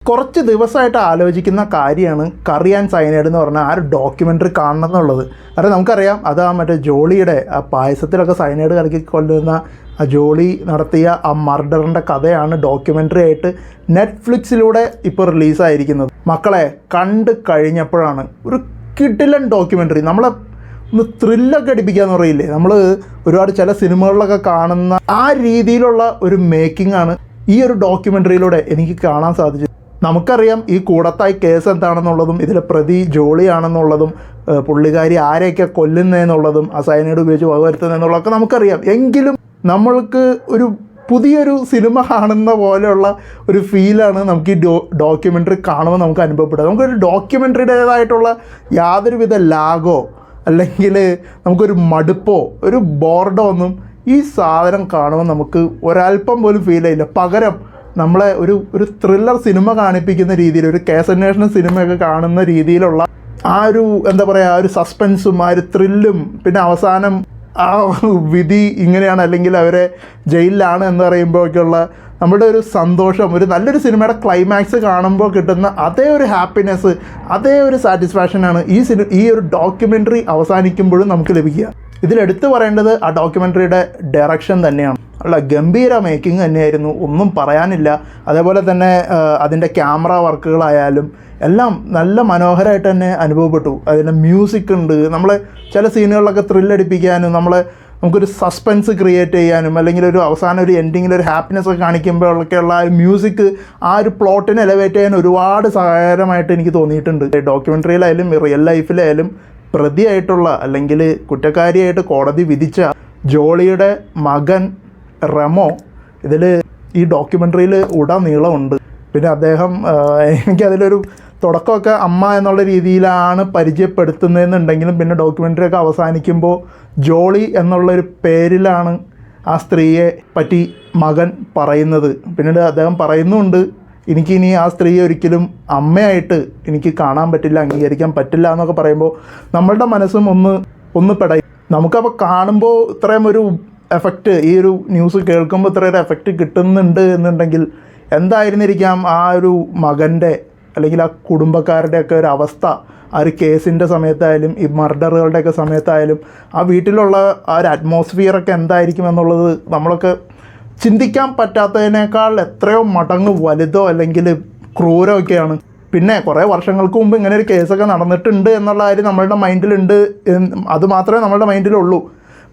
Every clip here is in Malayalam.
കുറച്ച് ദിവസമായിട്ട് ആലോചിക്കുന്ന കാര്യമാണ് കറി ആൻഡ് സയനൈഡ് എന്ന് പറഞ്ഞാൽ ആ ഒരു ഡോക്യുമെൻ്ററി കാണണം എന്നുള്ളത്. കാരണം നമുക്കറിയാം അത് ആ മറ്റേ ജോളിയുടെ ആ പായസത്തിലൊക്കെ സയനൈഡ് കലക്കി കൊല്ലുന്ന ആ ജോളി നടത്തിയ ആ മർഡറിൻ്റെ കഥയാണ് ഡോക്യുമെൻ്ററി ആയിട്ട് നെറ്റ്ഫ്ലിക്സിലൂടെ ഇപ്പോൾ റിലീസായിരിക്കുന്നത്. മക്കളെ കണ്ട് കഴിഞ്ഞപ്പോഴാണ് ഒരു കിടിലൻ ഡോക്യുമെൻ്ററി, നമ്മളെ ഒന്ന് ത്രില്ലൊക്കെ അടിപ്പിക്കാന്ന് പറയില്ലേ, നമ്മൾ ഒരുപാട് ചില സിനിമകളിലൊക്കെ കാണുന്ന ആ രീതിയിലുള്ള ഒരു മേക്കിംഗ് ആണ് ഈ ഒരു ഡോക്യുമെൻ്ററിയിലൂടെ എനിക്ക് കാണാൻ സാധിച്ചത്. നമുക്കറിയാം ഈ കൂടത്തായി കേസ് എന്താണെന്നുള്ളതും ഇതിലെ പ്രതി ജോളിയാണെന്നുള്ളതും പുള്ളിക്കാരി ആരെയൊക്കെ കൊല്ലുന്നതെന്നുള്ളതും ആ സയനൈഡ് ഉപയോഗിച്ച് വകവരുത്തുന്നതെന്നുള്ളതൊക്കെ നമുക്കറിയാം. എങ്കിലും നമ്മൾക്ക് ഒരു പുതിയൊരു സിനിമ കാണുന്ന പോലെയുള്ള ഒരു ഫീലാണ് നമുക്ക് ഈ ഡോക്യുമെൻ്ററി കാണുമ്പോൾ നമുക്ക് അനുഭവപ്പെടുക. നമുക്കൊരു ഡോക്യുമെൻ്ററിയുടേതായിട്ടുള്ള യാതൊരുവിധ ലാഗോ അല്ലെങ്കിൽ നമുക്കൊരു മടുപ്പോ ഒരു ബോർഡോ ഒന്നും ഈ സാധനം കാണുമ്പോൾ നമുക്ക് ഒരല്പം പോലും ഫീൽ ചെയ്യില്ല. പകരം നമ്മളെ ഒരു ത്രില്ലർ സിനിമ കാണിപ്പിക്കുന്ന രീതിയിൽ, ഒരു കേസ് അന്വേഷണ സിനിമയൊക്കെ കാണുന്ന രീതിയിലുള്ള ആ ഒരു എന്താ പറയുക, ആ ഒരു സസ്പെൻസും ആ ഒരു ത്രില്ലും, പിന്നെ അവസാനം ആ വിധി ഇങ്ങനെയാണ് അല്ലെങ്കിൽ അവരെ ജയിലിലാണ് എന്ന് പറയുമ്പോഴൊക്കെയുള്ള നമ്മുടെ ഒരു സന്തോഷം, ഒരു നല്ലൊരു സിനിമയുടെ ക്ലൈമാക്സ് കാണുമ്പോൾ കിട്ടുന്ന അതേ ഒരു ഹാപ്പിനെസ്, അതേ ഒരു സാറ്റിസ്ഫാക്ഷനാണ് ഈ ഒരു ഡോക്യുമെൻ്ററി അവസാനിക്കുമ്പോഴും നമുക്ക് ലഭിക്കുക. ഇതിലെടുത്ത് പറയേണ്ടത് ആ ഡോക്യുമെൻ്ററിയുടെ ഡയറക്ഷൻ തന്നെയാണ്. അല്ല, ഗംഭീര മേക്കിംഗ് തന്നെയായിരുന്നു, ഒന്നും പറയാനില്ല. അതേപോലെ തന്നെ അതിൻ്റെ ക്യാമറ വർക്കുകളായാലും എല്ലാം നല്ല മനോഹരമായിട്ട് തന്നെ അനുഭവപ്പെട്ടു. അതിൻ്റെ മ്യൂസിക് ഉണ്ട്, നമ്മളെ ചില സീനുകളിലൊക്കെ ത്രില്ലടിപ്പിക്കാനും നമുക്കൊരു സസ്പെൻസ് ക്രിയേറ്റ് ചെയ്യാനും അല്ലെങ്കിൽ ഒരു അവസാനം ഒരു എൻഡിങ്ങിൽ ഒരു ഹാപ്പിനെസ് ഒക്കെ കാണിക്കുമ്പോഴൊക്കെയുള്ള ആ മ്യൂസിക് ആ ഒരു പ്ലോട്ടിനെ എലവേറ്റ് ചെയ്യാൻ ഒരുപാട് സഹായകരമായിട്ട് എനിക്ക് തോന്നിയിട്ടുണ്ട്. ഡോക്യുമെൻ്ററിയിലായാലും റിയൽ ലൈഫിലായാലും പ്രതിയായിട്ടുള്ള അല്ലെങ്കിൽ കുറ്റക്കാരിയായിട്ട് കോടതി വിധിച്ച ജോളിയുടെ മകൻ റെമോ ഇതിൽ ഈ ഡോക്യുമെൻ്ററിയിൽ ഉടനീളമുണ്ട്. പിന്നെ അദ്ദേഹം എനിക്കതിലൊരു തുടക്കമൊക്കെ അമ്മ എന്നുള്ള രീതിയിലാണ് പരിചയപ്പെടുത്തുന്നതെന്നുണ്ടെങ്കിലും പിന്നെ ഡോക്യുമെൻ്ററി ഒക്കെ അവസാനിക്കുമ്പോൾ ജോളി എന്നുള്ളൊരു പേരിലാണ് ആ സ്ത്രീയെ പറ്റി മകൻ പറയുന്നത്. പിന്നീട് അദ്ദേഹം പറയുന്നുണ്ട്, എനിക്കിനി ആ സ്ത്രീയെ ഒരിക്കലും അമ്മയായിട്ട് എനിക്ക് കാണാൻ പറ്റില്ല, അംഗീകരിക്കാൻ പറ്റില്ല എന്നൊക്കെ പറയുമ്പോൾ നമ്മളുടെ മനസ്സും ഒന്ന് പെടയും. നമുക്കപ്പോൾ കാണുമ്പോൾ ഇത്രയും ഒരു എഫക്റ്റ്, ഈ ഒരു ന്യൂസ് കേൾക്കുമ്പോൾ ഇത്രയൊരു എഫക്റ്റ് കിട്ടുന്നുണ്ട് എന്നുണ്ടെങ്കിൽ എന്തായിരുന്നിരിക്കാം ആ ഒരു മകൻ്റെ അല്ലെങ്കിൽ ആ കുടുംബക്കാരുടെയൊക്കെ ഒരു അവസ്ഥ ആ ഒരു കേസിൻ്റെ സമയത്തായാലും ഈ മർഡറുകളുടെയൊക്കെ സമയത്തായാലും ആ വീട്ടിലുള്ള ആ ഒരു അറ്റ്മോസ്ഫിയറൊക്കെ എന്തായിരിക്കും എന്നുള്ളത് നമ്മളൊക്കെ ചിന്തിക്കാൻ പറ്റാത്തതിനേക്കാൾ എത്രയോ മടങ്ങ് വലുതോ അല്ലെങ്കിൽ ക്രൂരമൊക്കെയാണ്. പിന്നെ കുറേ വർഷങ്ങൾക്ക് മുമ്പ് ഇങ്ങനെ ഒരു കേസൊക്കെ നടന്നിട്ടുണ്ട് എന്നുള്ള കാര്യം നമ്മളുടെ മൈൻഡിലുണ്ട്, അതുമാത്രമേ നമ്മളുടെ മൈൻഡിലുള്ളൂ.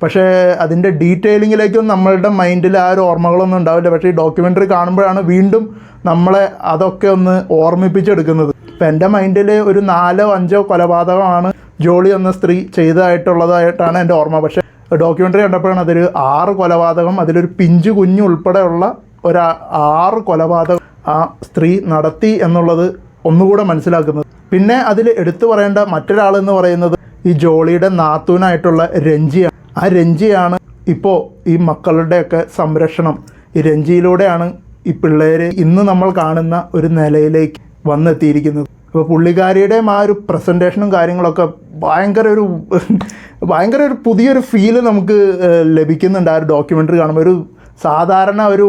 പക്ഷേ അതിൻ്റെ ഡീറ്റെയിലിങ്ങിലേക്കും നമ്മളുടെ മൈൻഡിൽ ആ ഒരു ഓർമ്മകളൊന്നും ഉണ്ടാവില്ല. പക്ഷേ ഈ ഡോക്യുമെൻ്ററി കാണുമ്പോഴാണ് വീണ്ടും നമ്മളെ അതൊക്കെ ഒന്ന് ഓർമ്മിപ്പിച്ചെടുക്കുന്നത്. ഇപ്പം എൻ്റെ മൈൻഡിൽ ഒരു 4-5 കൊലപാതകമാണ് ജോളി എന്ന സ്ത്രീ ചെയ്തതായിട്ടുള്ളതായിട്ടാണ് എൻ്റെ ഓർമ്മ. പക്ഷേ ഡോക്യുമെൻ്ററി കണ്ടപ്പോഴാണ് അതൊരു 6 കൊലപാതകം, അതിലൊരു പിഞ്ചു കുഞ്ഞു ഉൾപ്പെടെയുള്ള ഒരു 6 കൊലപാതകം ആ സ്ത്രീ നടത്തി എന്നുള്ളത് ഒന്നുകൂടെ മനസ്സിലാക്കുന്നത്. പിന്നെ അതിൽ എടുത്തു പറയേണ്ട മറ്റൊരാളെന്ന് പറയുന്നത് ഈ ജോളിയുടെ നാത്തൂനായിട്ടുള്ള രഞ്ജിയാണ്. ആ രഞ്ജിയാണ് ഇപ്പോൾ ഈ മക്കളുടെയൊക്കെ സംരക്ഷണം. ഈ രഞ്ജിയിലൂടെയാണ് ഈ പിള്ളേർ ഇന്ന് നമ്മൾ കാണുന്ന ഒരു നിലയിലേക്ക് വന്നെത്തിയിരിക്കുന്നത്. അപ്പോൾ പുള്ളിക്കാരിയുടെയും ആ ഒരു പ്രസൻറ്റേഷനും കാര്യങ്ങളൊക്കെ ഭയങ്കര ഒരു പുതിയൊരു ഫീല് നമുക്ക് ലഭിക്കുന്നുണ്ട് ആ ഒരു ഡോക്യുമെൻ്ററി കാണുമ്പോൾ. ഒരു സാധാരണ ഒരു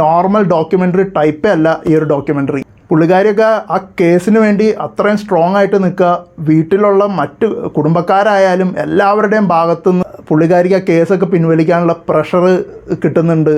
നോർമൽ ഡോക്യുമെൻ്ററി ടൈപ്പേ അല്ല ഈ ഒരു ഡോക്യുമെൻ്ററി. പുള്ളിക്കാരിയൊക്കെ ആ കേസിന് വേണ്ടി അത്രയും സ്ട്രോങ് ആയിട്ട് നിൽക്കുക. വീട്ടിലുള്ള മറ്റ് കുടുംബക്കാരായാലും എല്ലാവരുടെയും ഭാഗത്തുനിന്ന് പുള്ളിക്കാരിക്ക് ആ കേസൊക്കെ പിൻവലിക്കാനുള്ള പ്രഷർ കിട്ടുന്നുണ്ട്.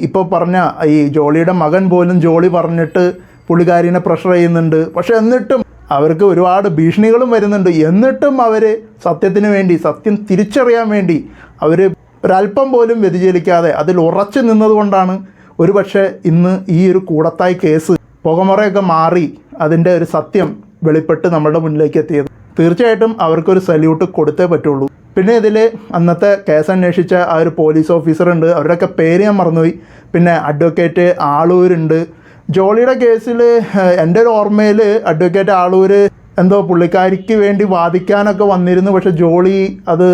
ഇപ്പോൾ പറഞ്ഞ ഈ ജോളിയുടെ മകൻ പോലും ജോളി പറഞ്ഞിട്ട് പുള്ളിക്കാരിനെ പ്രഷർ ചെയ്യുന്നുണ്ട്. പക്ഷെ എന്നിട്ടും അവർക്ക് ഒരുപാട് ഭീഷണികളും വരുന്നുണ്ട്. എന്നിട്ടും അവർ സത്യത്തിന് വേണ്ടി, സത്യം തിരിച്ചറിയാൻ വേണ്ടി അവർ ഒരല്പം പോലും വ്യതിചലിക്കാതെ അതിൽ ഉറച്ചു നിന്നതുകൊണ്ടാണ് ഒരുപക്ഷെ ഇന്ന് ഈ ഒരു കൂടത്തായി കേസ് പുകമുറയൊക്കെ മാറി അതിൻ്റെ ഒരു സത്യം വെളിപ്പെട്ട് നമ്മുടെ മുന്നിലേക്ക് എത്തിയത്. തീർച്ചയായിട്ടും അവർക്കൊരു സല്യൂട്ട് കൊടുത്തേ പറ്റുള്ളൂ. പിന്നെ ഇതിൽ അന്നത്തെ കേസ് അന്വേഷിച്ച ആ ഒരു പോലീസ് ഓഫീസറുണ്ട്, അവരുടെയൊക്കെ പേര് ഞാൻ മറന്നുപോയി. പിന്നെ അഡ്വക്കേറ്റ് ആളൂരുണ്ട്. ജോളിയുടെ കേസിൽ എൻ്റെ ഒരു ഓർമ്മയിൽ അഡ്വക്കേറ്റ് ആളൂർ എന്തോ പുള്ളിക്കാരിക്ക് വേണ്ടി വാദിക്കാനൊക്കെ വന്നിരുന്നു. പക്ഷെ ജോളി അത്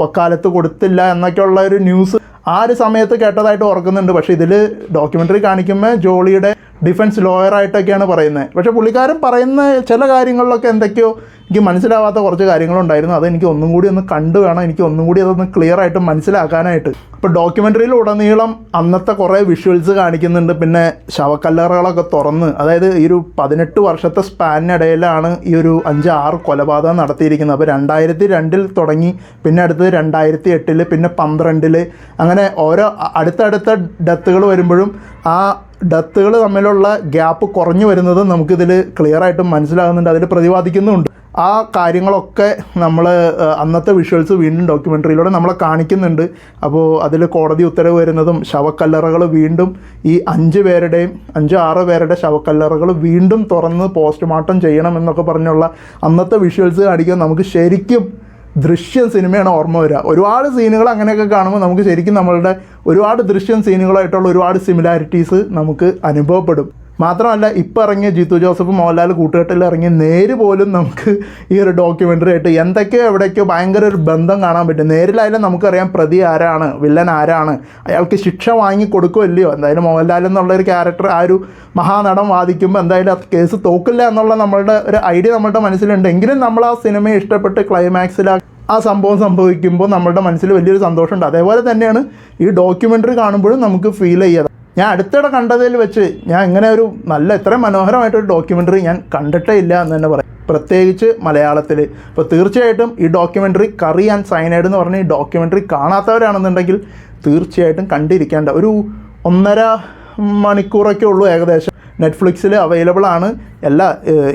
വക്കാലത്ത് കൊടുത്തില്ല എന്നൊക്കെയുള്ള ഒരു ന്യൂസ് ആ ഒരു സമയത്ത് കേട്ടതായിട്ട് ഓർക്കുന്നുണ്ട്. പക്ഷേ ഇതിൽ ഡോക്യുമെൻ്ററി കാണിക്കുമ്പോൾ ജോളിയുടെ ഡിഫൻസ് ലോയറായിട്ടൊക്കെയാണ് പറയുന്നത്. പക്ഷേ പുള്ളിക്കാരൻ പറയുന്ന ചില കാര്യങ്ങളിലൊക്കെ എന്തൊക്കെയോ എനിക്ക് മനസ്സിലാവാത്ത കുറച്ച് കാര്യങ്ങളുണ്ടായിരുന്നു. അതെനിക്ക് ഒന്നും കൂടി ഒന്ന് കണ്ടു വേണം എനിക്ക് ഒന്നും കൂടി അതൊന്ന് ക്ലിയർ ആയിട്ട് മനസ്സിലാക്കാനായിട്ട്. ഇപ്പോൾ ഡോക്യുമെൻ്ററിയിൽ ഉടനീളം അന്നത്തെ കുറേ വിഷ്വൽസ് കാണിക്കുന്നുണ്ട്. പിന്നെ ശവക്കല്ലറകളൊക്കെ തുറന്ന്, അതായത് ഈ ഒരു 18 വർഷത്തെ സ്പാനിനിടയിലാണ് ഈ ഒരു 5-6 കൊലപാതകം നടത്തിയിരിക്കുന്നത്. അപ്പോൾ 2002 തുടങ്ങി, പിന്നെ അടുത്തത് 2008, പിന്നെ 2012, അങ്ങനെ ഓരോ അടുത്തടുത്ത ഡെത്തുകൾ വരുമ്പോഴും ആ ഡെത്തുകൾ തമ്മിലുള്ള ഗ്യാപ്പ് കുറഞ്ഞു വരുന്നത് നമുക്കിതിൽ ക്ലിയറായിട്ടും മനസ്സിലാകുന്നുണ്ട്, അതിൽ പ്രതിപാദിക്കുന്നുമുണ്ട്. ആ കാര്യങ്ങളൊക്കെ നമ്മൾ അന്നത്തെ വിഷ്വൽസ് വീണ്ടും ഡോക്യുമെൻ്ററിയിലൂടെ നമ്മളെ കാണിക്കുന്നുണ്ട്. അപ്പോൾ അതിൽ കോടതി ഉത്തരവ് വരുന്നതും ശവക്കല്ലറകൾ വീണ്ടും ഈ 5-6 പേരുടെ ശവക്കല്ലറകൾ വീണ്ടും തുറന്ന് പോസ്റ്റ്മോർട്ടം ചെയ്യണം എന്നൊക്കെ പറഞ്ഞുള്ള അന്നത്തെ വിഷ്വൽസ് കാണിക്കാൻ നമുക്ക് ശരിക്കും ദൃശ്യം സിനിമയാണ് ഓർമ്മ വരിക. ഒരുപാട് സീനുകൾ അങ്ങനെയൊക്കെ കാണുമ്പോൾ നമുക്ക് ശരിക്കും നമ്മളുടെ ഒരുപാട് ദൃശ്യം സീനുകളായിട്ടുള്ള ഒരുപാട് സിമിലാരിറ്റീസ് നമുക്ക് അനുഭവപ്പെടും. മാത്രമല്ല ഇപ്പോൾ ഇറങ്ങിയ ജിത്തു ജോസഫ് മോഹൻലാൽ കൂട്ടുകെട്ടിൽ ഇറങ്ങിയ നേര് പോലും നമുക്ക് ഈ ഒരു ഡോക്യുമെൻ്ററി ആയിട്ട് എന്തൊക്കെയോ എവിടേക്കോ ഭയങ്കര ഒരു ബന്ധം കാണാൻ പറ്റും. നേരിലായാലും നമുക്കറിയാം പ്രതി ആരാണ്, വില്ലൻ ആരാണ്, അയാൾക്ക് ശിക്ഷ വാങ്ങി കൊടുക്കുമല്ലയോ. എന്തായാലും മോഹൻലാൽ എന്നുള്ളൊരു ക്യാരക്ടർ ആ ഒരു മഹാനടൻ വാദിക്കുമ്പോൾ എന്തായാലും ആ കേസ് തോക്കില്ല എന്നുള്ള നമ്മളുടെ ഒരു ഐഡിയ നമ്മളുടെ മനസ്സിലുണ്ട്. എങ്കിലും നമ്മൾ ആ സിനിമയെ ഇഷ്ടപ്പെട്ട് ക്ലൈമാക്സിൽ ആ സംഭവം സംഭവിക്കുമ്പോൾ നമ്മളുടെ മനസ്സിൽ വലിയൊരു സന്തോഷമുണ്ട്. അതേപോലെ തന്നെയാണ് ഈ ഡോക്യുമെൻ്ററി കാണുമ്പോഴും നമുക്ക് ഫീൽ ചെയ്യുക. ഞാൻ അടുത്തിടെ കണ്ടതിൽ വെച്ച് ഞാൻ ഇങ്ങനെ ഒരു ഇത്രയും മനോഹരമായിട്ടൊരു ഡോക്യുമെൻ്ററി ഞാൻ കണ്ടിട്ടേ ഇല്ല എന്ന് തന്നെ പറയാം, പ്രത്യേകിച്ച് മലയാളത്തിൽ. അപ്പോൾ തീർച്ചയായിട്ടും ഈ ഡോക്യുമെൻ്ററി കറി ആൻഡ് സയനൈഡ് എന്ന് പറഞ്ഞ ഈ ഡോക്യുമെൻ്ററി കാണാത്തവരാണെന്നുണ്ടെങ്കിൽ തീർച്ചയായിട്ടും കണ്ടിരിക്കേണ്ട. ഒരു 1.5 മണിക്കൂറൊക്കെ ഉള്ളൂ ഏകദേശം. നെറ്റ്ഫ്ലിക്സിൽ അവൈലബിൾ ആണ്. എല്ലാ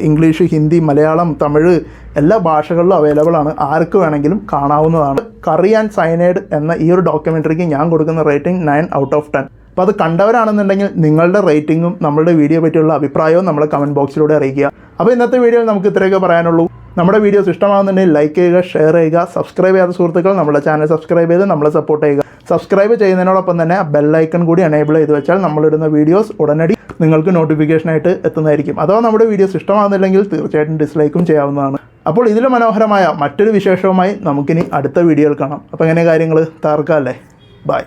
ഇംഗ്ലീഷ്, ഹിന്ദി, മലയാളം, തമിഴ് എല്ലാ ഭാഷകളിലും അവൈലബിൾ ആണ്. ആർക്ക് വേണമെങ്കിലും കാണാവുന്നതാണ്. കറി ആൻഡ് സയനൈഡ് എന്ന ഈ ഒരു ഡോക്യുമെൻ്ററിക്ക് ഞാൻ കൊടുക്കുന്ന റേറ്റിംഗ് 9/10. അപ്പോൾ അത് കണ്ടവരാണെന്നുണ്ടെങ്കിൽ നിങ്ങളുടെ റേറ്റിംഗും നമ്മളുടെ വീഡിയോ പറ്റിയുള്ള അഭിപ്രായവും നമ്മളെ കമൻറ്റ് ബോക്സിലൂടെ അറിയിക്കുക. അപ്പോൾ ഇന്നത്തെ വീഡിയോയിൽ നമുക്ക് ഇത്രയൊക്കെ പറയാനുള്ളൂ. നമ്മുടെ വീഡിയോസ് ഇഷ്ടമാകുന്നുണ്ടെങ്കിൽ ലൈക്ക് ചെയ്യുക, ഷെയർ ചെയ്യുക. സബ്സ്ക്രൈബ് ചെയ്യാത്ത സുഹൃത്തുക്കൾ നമ്മുടെ ചാനൽ സബ്സ്ക്രൈബ് ചെയ്ത് നമ്മളെ സപ്പോർട്ട് ചെയ്യുക. സബ്സ്ക്രൈബ് ചെയ്യുന്നതിനോടൊപ്പം തന്നെ ആ ബെല്ലൈക്കൺ കൂടി എനേബിൾ ചെയ്ത് വെച്ചാൽ നമ്മളിടുന്ന വീഡിയോസ് ഉടനടി നിങ്ങൾക്ക് നോട്ടിഫിക്കേഷനായിട്ട് എത്തുന്നതായിരിക്കും. അഥവാ നമ്മുടെ വീഡിയോസ് ഇഷ്ടമാകുന്നില്ലെങ്കിൽ തീർച്ചയായിട്ടും ഡിസ്ലൈക്കും ചെയ്യാവുന്നതാണ്. അപ്പോൾ ഇതിൽ മനോഹരമായ മറ്റൊരു വിശേഷവുമായി നമുക്കിനി അടുത്ത വീഡിയോയിൽ കാണാം. അപ്പോൾ എങ്ങനെ കാര്യങ്ങൾ തകർക്കാം അല്ലേ? ബൈ.